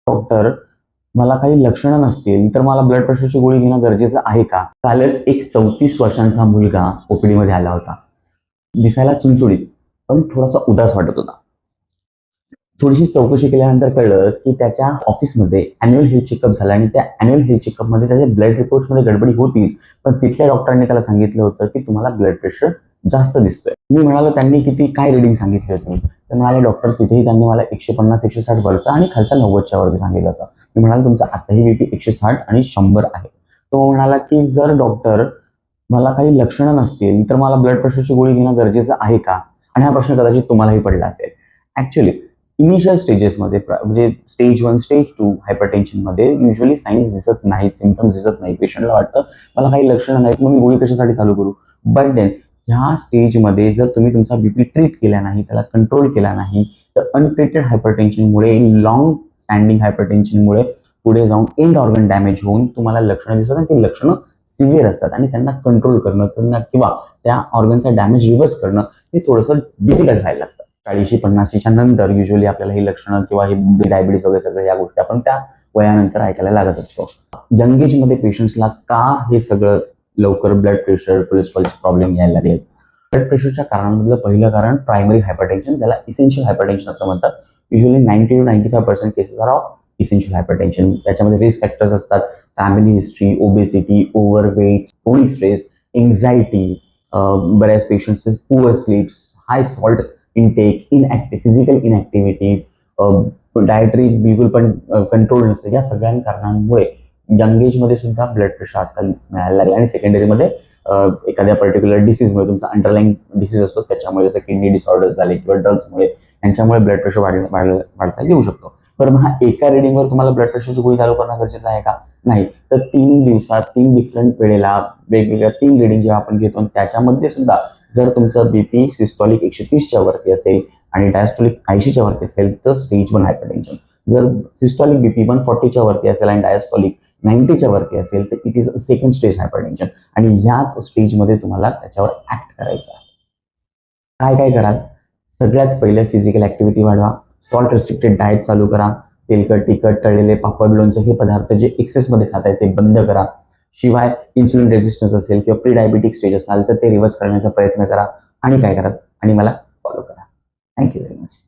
Doctor, मला काही लक्षणं नसतील तर मला ब्लड प्रेशरची गोळी घेणं गरजेचं आहे का? कालच एक 34 वर्षांचा मुलगा ओपीडी मध्ये आला होता. दिसायला चुणचुळीत पण थोडासा उदास वाटत होता. थोडीशी चौकशी केल्यानंतर कळलं की त्याच्या ऑफिसमध्ये अॅन्युअल हेल्थ चेकअप झाला आणि त्या अॅन्युअल हेल्थ चेकअपमध्ये त्याच्या ब्लड रिपोर्ट्समध्ये गडबडी होतीच, पण तिथल्या डॉक्टरांनी त्याला सांगितलं होतं की तुम्हाला ब्लड प्रेशर जास्त दिसतोय. मी म्हणालो, त्यांनी काय रीडिंग सांगितली होती? तर म्हणाले डॉक्टर, तिथेही त्यांनी मला 150-160 वरचा आणि खालचा 90च्या वरती सांगितलं होतं. मी म्हणालो तुमचा आताही बीपी 160 आणि 100 आहे. तो म्हणाला की जर डॉक्टर मला काही लक्षणं नसतील तर मला ब्लड प्रेशरची गोळी घेणं गरजेचं आहे का? आणि हा प्रश्न कदाचित तुम्हालाही पडला असेल. ऍक्च्युअली इनिशियल स्टेजेसमध्ये म्हणजे स्टेज 1, स्टेज 2 हायपरटेन्शनमध्ये युजली साईन्स दिसत नाहीत, सिम्पटम्स दिसत नाही. पेशंटला वाटतं मला काही लक्षणं नाहीत, मग मी गोळी कशासाठी चालू करू? बट देन ह्या स्टेजमध्ये जर तुम्ही तुमचा बीपी ट्रीट केला नाही, त्याला कंट्रोल केला नाही, तर अनट्रीटेड हायपरटेन्शनमुळे, लॉंग स्टँडिंग हायपरटेन्शनमुळे पुढे जाऊन एंड ऑर्गन डॅमेज होऊन तुम्हाला लक्षणं दिसतात आणि ती लक्षणं सिव्हिअर असतात आणि त्यांना कंट्रोल करणं किंवा त्या ऑर्गनचा डॅमेज रिव्हर्स करणं हे थोडंसं डिफिकल्ट व्हायला लागतं. 40-50च्या नंतर युजली आपल्याला ही लक्षणं किंवा हे डायबिटीज वगैरे सगळ्या या गोष्टी आपण त्या वयानंतर ऐकायला लागत असतो. यंग एजमध्ये पेशंट्सला का हे सगळं लवकर ब्लड प्रेशर, कोलेस्ट्रॉलचे प्रॉब्लेम यायला लागले? ब्लड प्रेशरच्या कारणांमधलं पहिलं कारण प्रायमरी हायपरटेन्शन, त्याला इसेन्शियल हायपरटेन्शन असं म्हणतात. Usually 90 to 95% cases are of essential hypertension. त्याच्यामध्ये रिस्क फॅक्टर्स असतात: family history, obesity, overweight, chronic stress, anxiety, बऱ्याच पेशंट्सचे poor sleep, high salt intake, physical inactivity, dietary बिलकुल पण कंट्रोल नसते. या सगळ्या कारणांमुळे यंग एजमध्ये सुद्धा ब्लड प्रेशर आजकाल मिळायला लागले आणि सेकंडरीमध्ये एखाद्या पर्टिक्युलर डिसीजमुळे, तुमचा अंडरलाईन डिसीज असतो त्याच्यामुळे, जसं किडनी डिसऑर्डर्स झाले किंवा ड्रग्समुळे, यांच्यामुळे ब्लड प्रेशर वाढता येऊ शकतो. पण मग एका रिडिंगवर तुम्हाला ब्लड प्रेशरची गोळी चालू करणं गरजेचं आहे का? नाही. तर 3 दिवसात 3 डिफरंट वेळेला वेगवेगळ्या 3 रिडिंग जेव्हा आपण घेतो त्याच्यामध्ये सुद्धा जर तुमचं बीपी सिस्टॉलिक 130च्या वरती असेल आणि डायस्टॉलिक 80च्या वरती असेल तर स्टेज 1 हायपरटेन्शन. जर सिस्टॉलिक बीपी 140च्या वरती असेल आणि डायस्टॉलिक 90च्या वरती असेल तर it is second stage hypertension आणि ह्याच स्टेजमध्ये तुम्हाला त्याच्यावर ऍक्ट करायचं आहे. काय काय कराल? सगळ्यात पहिले फिजिकल ऍक्टिव्हिटी वाढवा, सॉल्ट रिस्ट्रिक्टेड डाएट चालू करा, तेलकट, तिखट, तळलेले, पापड, लोणचं हे पदार्थ जे एक्सेसमध्ये खाताय ते बंद करा. शिवाय इन्सुलिन रेझिस्टन्स असेल किंवा प्री डायबिटिक स्टेज असाल तर ते रिव्हर्स करण्याचा प्रयत्न करा. आणि काय करा? आणि मला फॉलो करा. Thank you very much.